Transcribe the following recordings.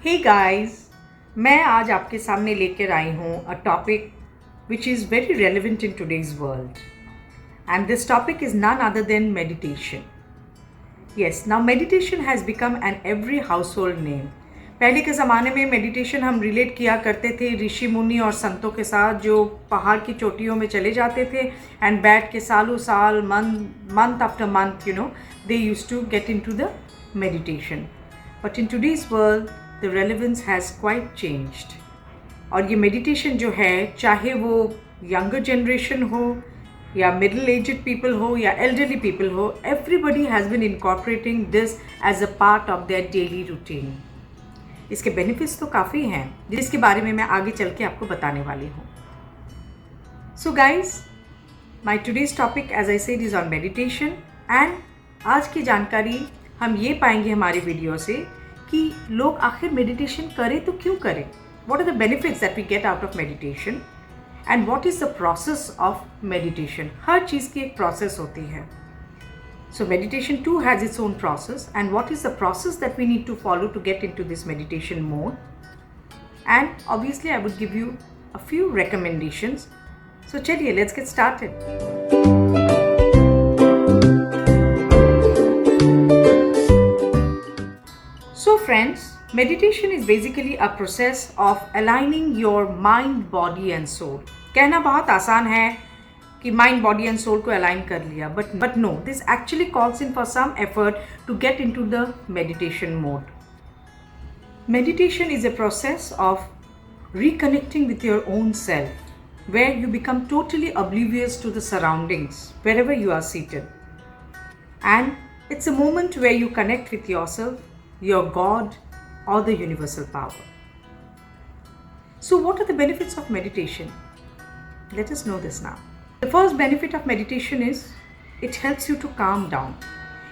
Hey guys, मैं आज आपके सामने लेकर आई हूँ a topic which is very relevant in today's world. And this topic is none other than meditation. Yes, now meditation has become an every household name. पहले के ज़माने में मेडिटेशन हम रिलेट किया करते थे ऋषि मुनि और संतों के साथ जो पहाड़ की चोटियों में चले जाते थे एंड बैठ के सालों साल month after month they used to get into the meditation. But in today's world, the relevance has quite changed. और ये मेडिटेशन जो है चाहे वो यंगर जनरेशन हो या मिडिल एजड पीपल हो या एल्डरली पीपल हो, everybody has been incorporating this as a part of their daily routine. इसके बेनिफिट्स तो काफ़ी हैं जिसके बारे में मैं आगे चल के आपको बताने वाली हूँ. So guys, my today's topic as I said is on meditation. And आज की जानकारी हम ये पाएंगे हमारे वीडियो से कि लोग आखिर मेडिटेशन करें तो क्यों करें. What are the benefits that we get out of meditation? And what is the process of meditation? हर चीज़ की एक process होती है. So meditation too has its own process. And what is the process that we need to follow to get into this meditation mode? And obviously I would give you a few recommendations. So चलिए, let's get started. So friends, meditation is basically a process of aligning your mind, body and soul. कहना बहुत आसान है कि mind, body and soul को align कर लिया, but no, this actually calls in for some effort to get into the meditation mode. Meditation is a process of reconnecting with your own self, where you become totally oblivious to the surroundings wherever you are seated. And it's a moment where you connect with yourself, your God, or the universal power. So what are the benefits of meditation? Let us know this now. The first benefit of meditation is it helps you to calm down.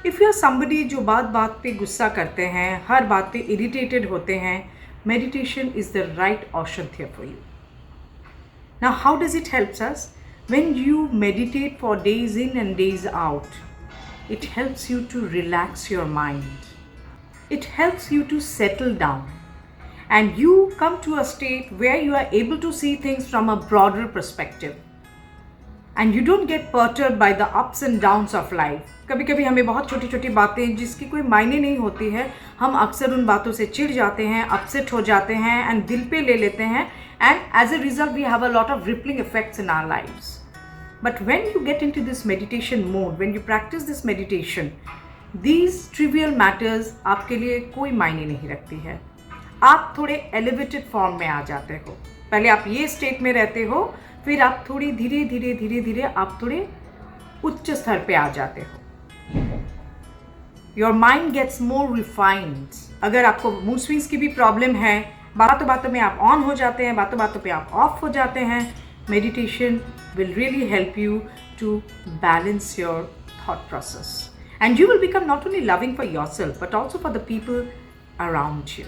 If you are somebody जो बात पे गुस्सा करते हैं, हर बात पे irritated होते हैं, meditation is the right औषधि for you. Now how does it help us? When you meditate for days in and days out, it helps you to relax your mind. It helps you to settle down and you come to a state where you are able to see things from a broader perspective and you don't get perturbed by the ups and downs of life. कभी कभी हमें बहुत छोटी छोटी बातें जिसकी कोई मायने नहीं होती है, हम अक्सर उन बातों से चिढ़ जाते हैं, अपसेट हो जाते हैं एंड दिल पे ले लेते हैं and as a result we have a lot of rippling effects in our lives. But when you get into this meditation mode, when you practice this meditation, These trivial matters आपके लिए कोई मायने नहीं रखती है. आप थोड़े एलिवेटेड फॉर्म में आ जाते हो. पहले आप ये स्टेट में रहते हो, फिर आप थोड़ी धीरे धीरे आप थोड़े उच्च स्तर पे आ जाते हो. Your mind gets more refined. अगर आपको मूड स्विंग्स की भी प्रॉब्लम है, बातों बातों में आप ऑन हो जाते हैं, बातों बातों पे आप ऑफ हो जाते हैं, meditation will really help you to balance your thought process. And you will become not only loving for yourself, but also for the people around you.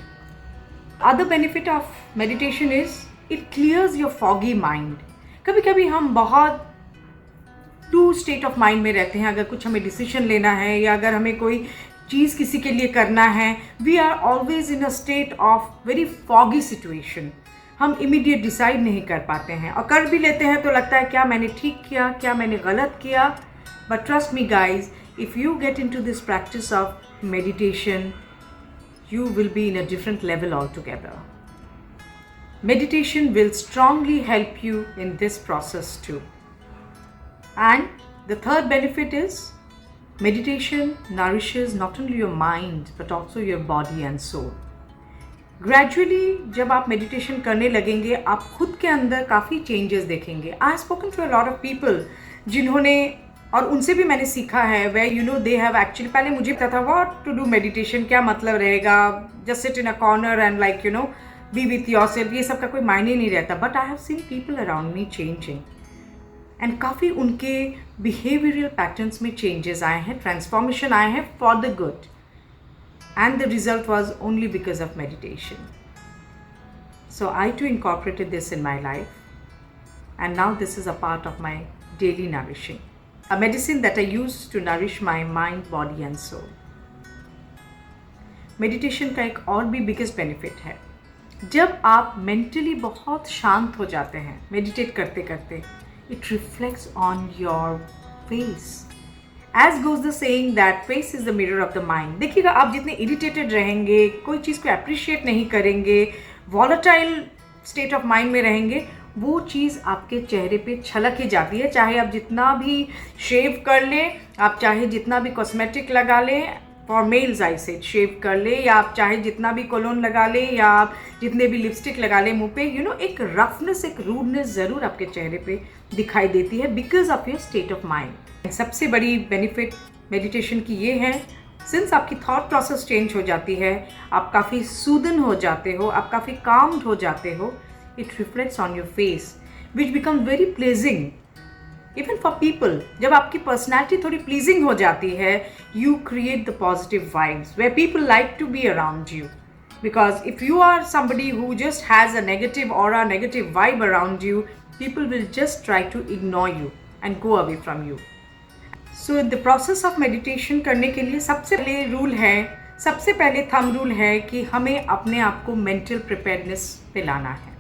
Other benefit of meditation is it clears your foggy mind. कभी कभी हम बहुत to state of mind में रहते हैं. अगर कुछ हमें डिसीजन लेना है या अगर हमें कोई चीज़ किसी के लिए करना है, we are always in a state of very foggy situation. हम इमीडिएट डिसाइड नहीं कर पाते हैं और कर भी लेते हैं तो लगता है क्या मैंने ठीक किया, क्या मैंने गलत किया. But trust me guys, if you get into this practice of meditation, you will be in a different level altogether. Meditation will strongly help you in this process too. And the third benefit is meditation nourishes not only your mind but also your body and soul. Gradually जब आप meditation करने लगेंगे, आप खुद के अंदर काफ़ी changes देखेंगे. I have spoken to a lot of people जिन्होंने, और उनसे भी मैंने सीखा है, where they have actually, पहले मुझे पता था what to do meditation, क्या मतलब रहेगा, just sit in a corner and be with yourself, ये सब का कोई मायने नहीं रहता. But I have seen people around me changing and काफ़ी उनके behavioral patterns में changes आए हैं, transformation आए हैं for the good, and the result was only because of meditation. So I too incorporated this in my life and now this is a part of my daily nourishing. A medicine that I use to nourish my mind, body and soul. Meditation का एक और भी biggest benefit है, जब आप mentally बहुत शांत हो जाते हैं मेडिटेट करते करते, it reflects on your face. As goes the saying that face is the mirror of the mind. देखिएगा, आप जितने इरिटेटेड रहेंगे, कोई चीज़ को अप्रिशिएट नहीं करेंगे, वॉलेटाइल स्टेट ऑफ माइंड में रहेंगे, वो चीज़ आपके चेहरे पे छलक ही जाती है. चाहे आप जितना भी शेव कर लें, आप चाहे जितना भी कॉस्मेटिक लगा लें, फॉर मेल्स आई से शेव कर ले, या आप चाहे जितना भी कोलोन लगा लें, या आप जितने भी लिपस्टिक लगा लें मुंह पे, एक रफनेस, एक रूडनेस ज़रूर आपके चेहरे पे दिखाई देती है because of your state of mind. सबसे बड़ी बेनिफिट मेडिटेशन की ये है, सिंस आपकी थॉट प्रोसेस चेंज हो जाती है, आप काफ़ी सूदन हो जाते हो, आप काफ़ी काम्ड हो जाते हो, it reflects on your face which become very pleasing even for people. जब आपकी पर्सनैलिटी थोड़ी प्लीजिंग हो जाती है, you create the positive vibes where people like to be around you. Because if you are somebody who just has a negative aura, negative vibe around you, people will just try to ignore you and go away from you. So in the process of meditation करने के लिए सबसे पहले rule है, सबसे पहले thumb rule है कि हमें अपने आप को मेंटल प्रिपेयर्डनेस पे लाना है.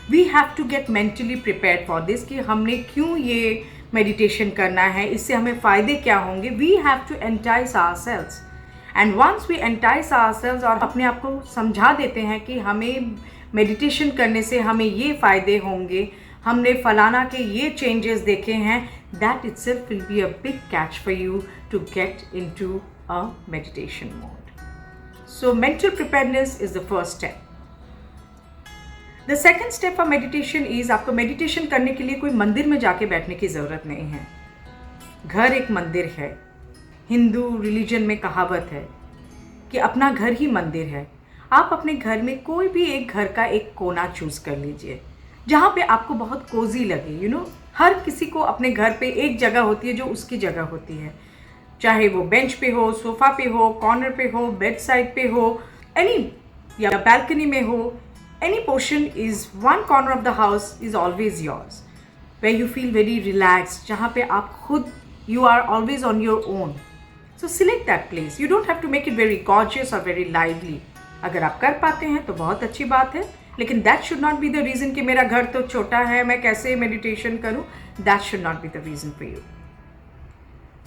We have to get mentally prepared for this कि हमने क्यों ये मेडिटेशन करना है, इससे हमें फ़ायदे क्या होंगे. We have to entice ourselves, and once we entice ourselves और अपने आप को समझा देते हैं कि हमें मेडिटेशन करने से हमें ये फ़ायदे होंगे, हमने फलाना के ये चेंजेस देखे हैं, that itself will be a big catch for you to get into a meditation mode. So mental preparedness is the first step. The second step for meditation is, आपको मेडिटेशन करने के लिए कोई मंदिर में जाके बैठने की ज़रूरत नहीं है. घर एक मंदिर है. हिंदू रिलीजन में कहावत है कि अपना घर ही मंदिर है. आप अपने घर में कोई भी एक घर का एक कोना चूज़ कर लीजिए जहाँ पे आपको बहुत कोजी लगे. हर किसी को अपने घर पे एक जगह होती है जो उसकी जगह होती है, चाहे वो बेंच पे हो, सोफ़ा पे हो, कॉर्नर पे हो, बेड साइड पे हो, एनी, या बैल्कनी में हो. Any portion is one corner of the house is always yours, where you feel very relaxed, जहाँ पे आप खुद you are always on your own. So select that place. You don't have to make it very gorgeous or very lively. अगर आप कर पाते हैं तो बहुत अच्छी बात है, लेकिन that should not be the reason कि मेरा घर तो छोटा है, मैं कैसे meditation करूँ. That should not be the reason for you.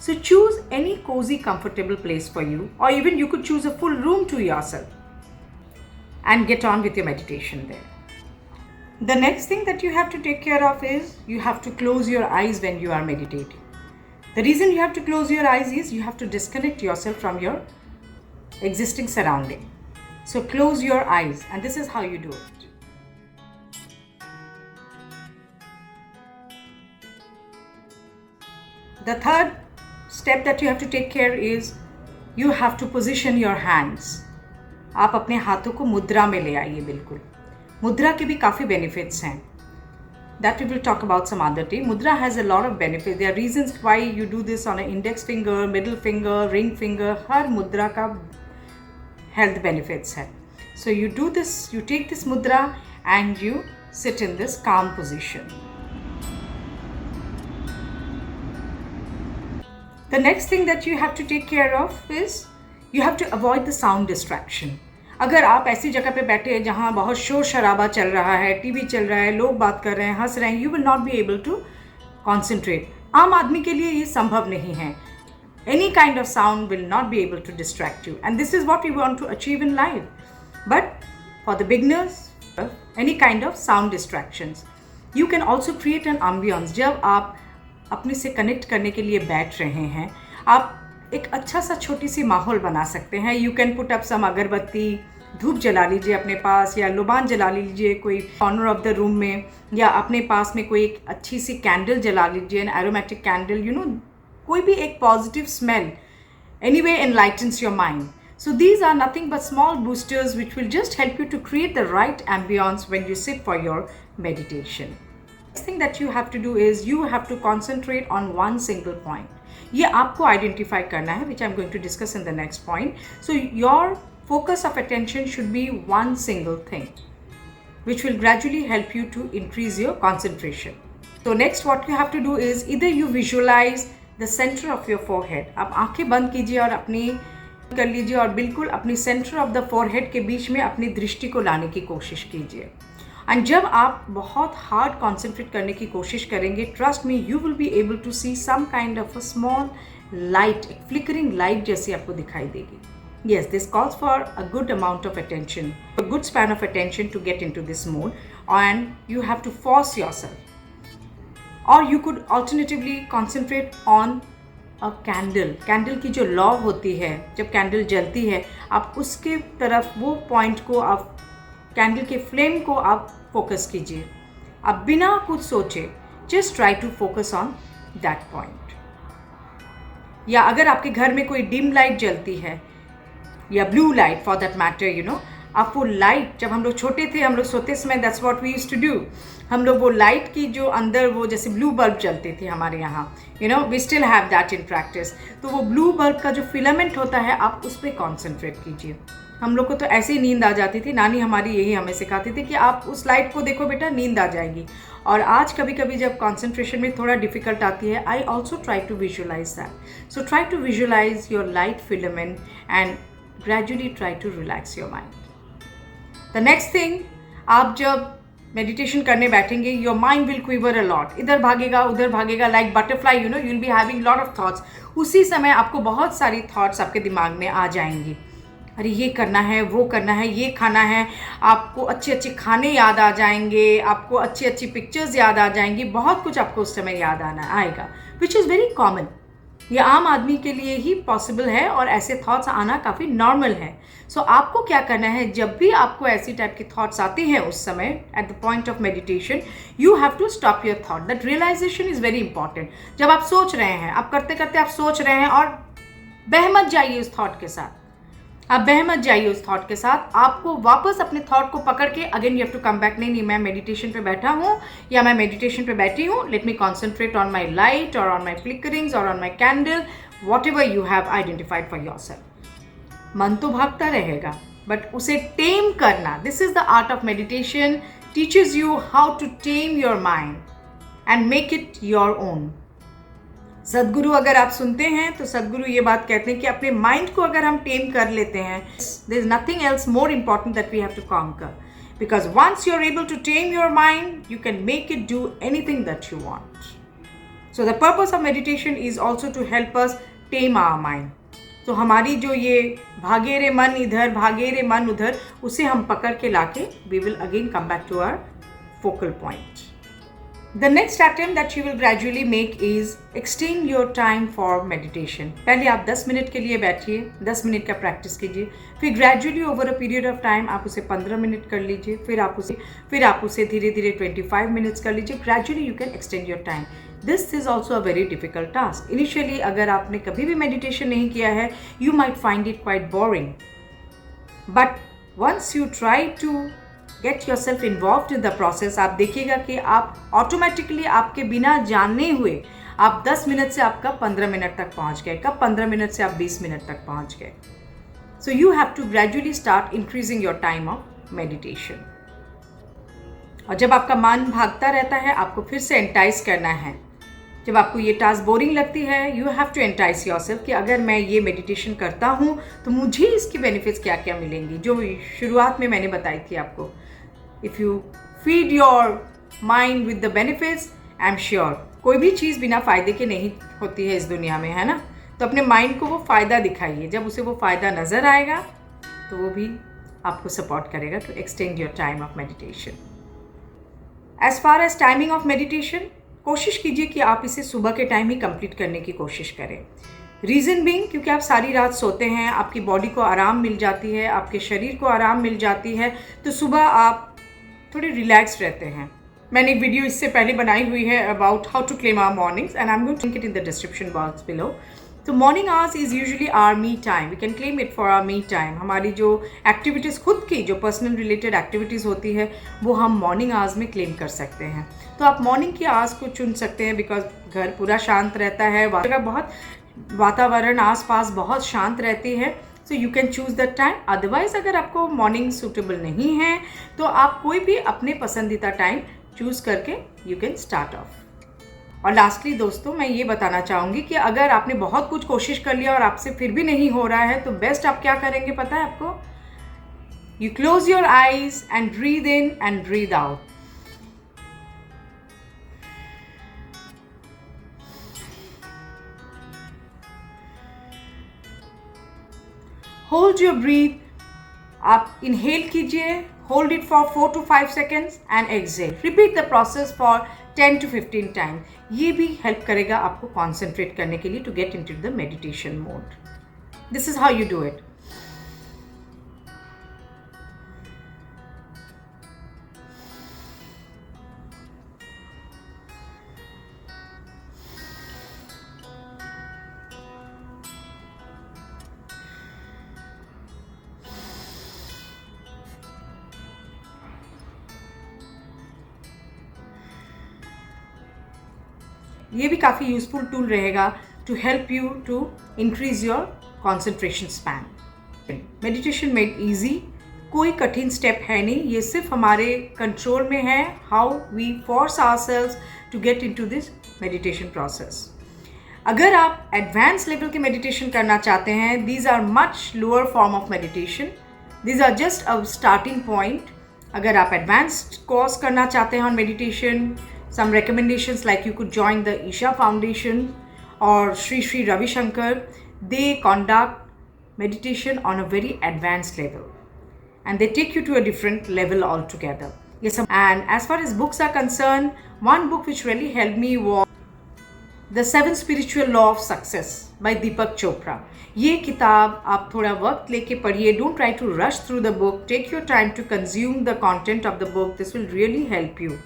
So choose any cozy, comfortable place for you, or even you could choose a full room to yourself and get on with your meditation there. The next thing that you have to take care of is you have to close your eyes when you are meditating. The reason you have to close your eyes is you have to disconnect yourself from your existing surrounding. So close your eyes, and this is how you do it. The third step that you have to take care is you have to position your hands. आप अपने हाथों को मुद्रा में ले आइए. बिल्कुल, मुद्रा के भी काफ़ी बेनिफिट्स हैं. That we will talk about some other day. Mudra has a lot of benefit. There are reasons why you do this on a index finger, middle finger, ring finger. हर मुद्रा का हेल्थ बेनिफिट्स है. So you do this, you take this mudra and you sit in this calm position. The next thing that you have to take care of is you have to avoid the sound distraction. अगर आप ऐसी जगह पे बैठे हैं जहाँ बहुत शोर शराबा चल रहा है, टीवी चल रहा है, लोग बात कर रहे हैं, हंस रहे हैं, you will not be able to concentrate. आम आदमी के लिए ये संभव नहीं है. Any kind of sound will not be able to distract you, and this is what we want to achieve in life. But for the beginners, any kind of sound distractions. You can also create an ambience. जब आप अपने से connect करने के लिए बैठ रहे हैं, आप एक अच्छा सा छोटी सी माहौल बना सकते हैं. You can put up some agarbatti, धूप जला लीजिए अपने पास, या लुबान जला लीजिए कोई कॉर्नर ऑफ द रूम में, या अपने पास में कोई एक अच्छी सी कैंडल जला लीजिए, एन एरोमेटिक कैंडल. कोई भी एक positive smell anyway enlightens your mind. So these are nothing but small boosters which will just help you to create the right ambience when you sit for your meditation. Next thing that you have to do is you have to concentrate on one single point. ये आपको identify करना है, which I'm going to discuss in the next point. So your focus of attention should be one single thing, which will gradually help you to increase your concentration. So next what you have to do is either you visualize the center of your forehead. आप आंखें बंद कीजिए और अपनी कर लीजिए और बिल्कुल अपनी सेंटर ऑफ द फोरहेड के बीच में अपनी दृष्टि को लाने की कोशिश कीजिए। एंड जब आप बहुत हार्ड कॉन्सेंट्रेट करने की कोशिश करेंगे, trust me, you will be able to see some kind of a small light, flickering light जैसी आपको दिखाई देगी। Yes, this calls for a good amount of attention, a good span of attention to get into this mode, and you have to force yourself. Or you could alternatively concentrate on a candle. Candle की जो लौ होती है, जब candle जलती है, आप उसके तरफ वो पॉइंट को, आप कैंडल के फ्लेम को आप फोकस कीजिए। आप बिना कुछ सोचे just try to focus on that point. या अगर आपके घर में कोई डिम लाइट जलती है या blue light for that matter, you know, आप वो लाइट, जब हम लोग छोटे थे, हम लोग सोते समय that's what we used to do, हम लोग वो लाइट की जो अंदर वो जैसे ब्लू बल्ब जलते थे हमारे यहाँ, you know, we still have that in practice. तो वो ब्लू बल्ब का जो फिलामेंट होता है, आप उस पर कॉन्सेंट्रेट कीजिए। हम लोग को तो ऐसे ही नींद आ जाती थी, नानी हमारी यही हमें सिखाती थी कि आप उस लाइट को देखो बेटा, नींद आ जाएगी। और आज कभी कभी जब कॉन्सेंट्रेशन में थोड़ा डिफिकल्ट आती है, I also try to visualise that. So try to visualise your light filament and gradually try to relax your mind. The next thing, आप जब मेडिटेशन करने बैठेंगे, your mind will quiver a lot. इधर भागेगा उधर भागेगा, like butterfly, you know, you'll be having lot of thoughts. उसी समय आपको बहुत सारी thoughts आपके दिमाग में आ जाएंगी। अरे ये करना है, वो करना है, ये खाना है, आपको अच्छे अच्छे खाने याद आ जाएंगे, आपको अच्छी अच्छी पिक्चर्स याद आ जाएंगी, बहुत कुछ आपको उस समय याद आएगा, विच इज़ वेरी कॉमन। ये आम आदमी के लिए ही पॉसिबल है और ऐसे थॉट्स आना काफ़ी नॉर्मल है। सो आपको क्या करना है, जब भी आपको ऐसी टाइप की थॉट्स आती हैं उस समय at the point of meditation, you have to stop your thought. That realisation is very important. जब आप सोच रहे हैं, आप करते करते आप सोच रहे हैं और बह मत जाइए उस थॉट के साथ, आप बह मत जाइए उस थॉट के साथ। आपको वापस अपने थॉट को पकड़ के again you have to come back. नहीं, मैं मेडिटेशन पे बैठा हूँ या मैं मेडिटेशन पे बैठी हूँ, let me concentrate on my light और ऑन माई फ्लिकरिंग्स और on my candle, whatever you have identified for yourself. मन तो भागता रहेगा, बट उसे टेम करना, this is the art of meditation, teaches you how to tame your mind and make it your own. Sadhguru अगर आप सुनते हैं तो सदगुरु ये बात कहते हैं कि अपने माइंड को अगर हम टेम कर लेते हैं, there is nothing else more important that we have to conquer, because once you are able to tame your mind, you can make it do anything that you want. So the purpose of meditation is also to help us tame our mind. तो हमारी जो ये भागे रे मन इधर, भागे रे मन उधर, उसे हम पकड़ के लाके we will again come back to our focal point. The next attempt that you will gradually make is extend your time for meditation. पहले आप 10 मिनट के लिए बैठिए, 10 मिनट का प्रैक्टिस कीजिए, फिर gradually over a period of time आप उसे 15 मिनट कर लीजिए, फिर आप उसे धीरे धीरे 25 मिनट्स कर लीजिए। Gradually you can extend your time. This is also a very difficult task. Initially अगर आपने कभी भी meditation नहीं किया है, you might find it quite boring. But once you try to get your self involve in the process, आप देखिएगा कि आप ऑटोमेटिकली आपके बिना जानने हुए आप 10 मिनट से आपका 15 मिनट तक पहुंच गए, कब 15 मिनट से आप 20 मिनट तक पहुंच गए। So you have to gradually start increasing your time of meditation. और जब आपका मन भागता रहता है, आपको फिर से एंटाइज करना है। जब आपको ये टास्क बोरिंग लगती है, यू हैव टू एंटाइज योरसेल्फ कि अगर मैं ये मेडिटेशन करता हूँ तो मुझे इसकी बेनिफिट्स क्या क्या मिलेंगी, जो शुरुआत में मैंने बताई थी आपको। If you feed your mind with the benefits, I am sure कोई भी चीज़ बिना फ़ायदे के नहीं होती है इस दुनिया में, है ना। तो अपने माइंड को वो फ़ायदा दिखाइए, जब उसे वो फ़ायदा नज़र आएगा तो वो भी आपको सपोर्ट करेगा to extend your time of meditation. As far as timing of meditation, कोशिश कीजिए कि आप इसे सुबह के टाइम ही कंप्लीट करने की कोशिश करें। रीज़न बीइंग, क्योंकि आप सारी रात सोते हैं, आपकी बॉडी को आराम मिल जाती है, आपके शरीर को आराम मिल जाती है, तो सुबह आप थोड़े रिलैक्स रहते हैं। मैंने एक वीडियो इससे पहले बनाई हुई है about how to claim our mornings and I am going to link it in the description box below. तो morning hours is usually our me time, we can claim it for our me time. हमारी जो activities, खुद की जो personal related activities होती है, वो हम मॉर्निंग आवर्स में क्लेम कर सकते हैं। तो आप मॉर्निंग की आवर्स को चुन सकते हैं, बिकॉज घर पूरा शांत रहता है, वातावरण आसपास बहुत शांत रहती है। So you can choose that time. Otherwise अगर आपको मॉर्निंग सूटेबल नहीं है तो आप कोई भी अपने पसंदीदा टाइम चूज़ करके यू कैन स्टार्ट ऑफ। और लास्टली दोस्तों मैं ये बताना चाहूँगी कि अगर आपने बहुत कुछ कोशिश कर लिया और आपसे फिर भी नहीं हो रहा है तो बेस्ट आप क्या करेंगे पता है आपको? You close your eyes and breathe in and breathe out. Hold your breath. आप इनहेल कीजिए, hold it for 4 to 5 seconds and exhale. Repeat the process for 10 to 15 times. ये भी हेल्प करेगा आपको कॉन्सेंट्रेट करने के लिए to get into the meditation mode. This is how you do it. ये भी काफ़ी यूजफुल टूल रहेगा to help you to increase your concentration span. Meditation made easy. कोई कठिन स्टेप है नहीं, ये सिर्फ हमारे कंट्रोल में है how we force ourselves to get into this meditation process. अगर आप एडवांस लेवल के मेडिटेशन करना चाहते हैं, these are much lower form of meditation. These are just a starting point. अगर आप एडवांस्ड कोर्स करना चाहते हैं on meditation, some recommendations like you could join the Isha Foundation or Sri Ravi Shankar. They conduct meditation on a very advanced level and they take you to a different level altogether. Yes, and as far as books are concerned, one book which really helped me was The Seven Spiritual Law of Success by Deepak Chopra. ये किताब आप थोड़ा वक्त लेके पढ़िए. Don't try to rush through the book. Take your time to consume the content of the book. This will really help you.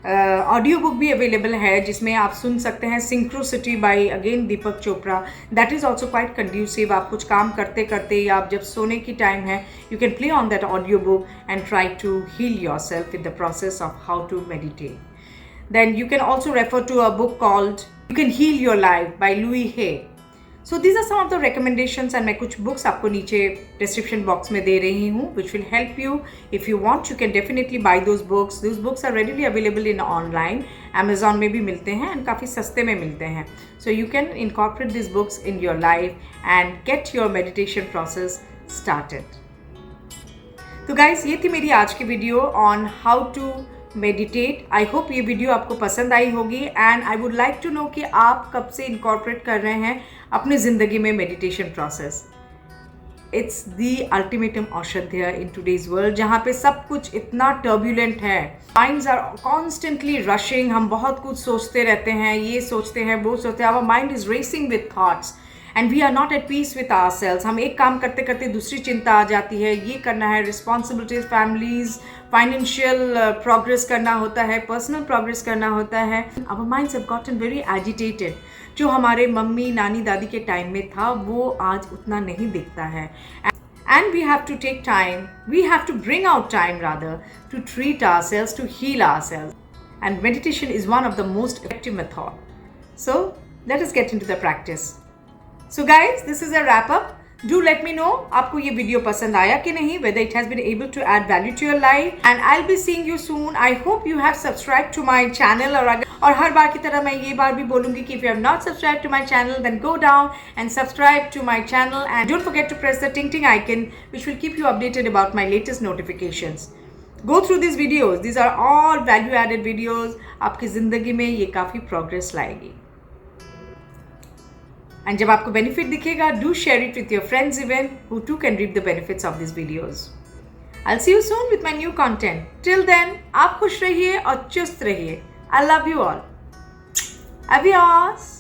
Audio book भी available है जिसमें आप सुन सकते हैं synchronicity by again Deepak Chopra. That is also quite conducive. आप कुछ काम करते करते या आप जब सोने की टाइम है, you can play on that audio book and try to heal yourself with the process of how to meditate. Then you can also refer to a book called you can heal your life by Louise Hay. So these are some of the recommendations and मैं कुछ books आपको नीचे description box में दे रही हूँ which will help you. If you want you can definitely buy those books. Those books are readily available in online. Amazon में भी मिलते हैं एंड काफ़ी सस्ते में मिलते हैं. So you can incorporate this books in your life and get your meditation process started. तो गाइज ये थी मेरी आज की video on how to meditate. I hope ये वीडियो आपको पसंद आई होगी and I would like to know कि आप कब से इनकॉर्पोरेट कर रहे हैं अपनी ज़िंदगी में meditation process. It's the ultimatum औषध्य इन टूडेज वर्ल्ड जहाँ पे सब कुछ इतना टर्ब्यूलेंट है. Minds are constantly rushing. हम बहुत कुछ सोचते रहते हैं, ये सोचते हैं वो सोचते हैं. Our mind is racing with thoughts and we are not at peace with ourselves. हम एक काम करते करते दूसरी चिंता आ जाती है. ये करना है, रिस्पॉन्सिबिलिटीज, फैमिलीज, फाइनेंशियल प्रोग्रेस करना होता है, पर्सनल प्रोग्रेस करना होता है. Our minds have gotten very agitated. जो हमारे मम्मी नानी दादी के टाइम में था वो आज उतना नहीं दिखता है. And we have to take time, we have to bring out time rather to treat ourselves, to heal ourselves. And meditation is one of the most effective method. So let us get into the practice. So guys, this is a wrap up. Do let me know आपको ये video पसंद आया कि नहीं, whether it has been able to add value to your life. And I'll be seeing you soon. I hope you have subscribed to my channel. और हर बार की तरह मैं ये बार भी बोलूँगी कि if you have not subscribed to my channel, then go down and subscribe to my channel. And don't forget to press the ting icon, which will keep you updated about my latest notifications. Go through these videos. These are all value added videos. आपकी ज़िंदगी में ये काफ़ी progress लाएगी. And जब आपको benefit दिखेगा, do share it with your friends even who too can reap the benefits of these videos. I'll see you soon with my new content. Till then, आप खुश रहिए और चुस्त रहिए. I love you all. Adios.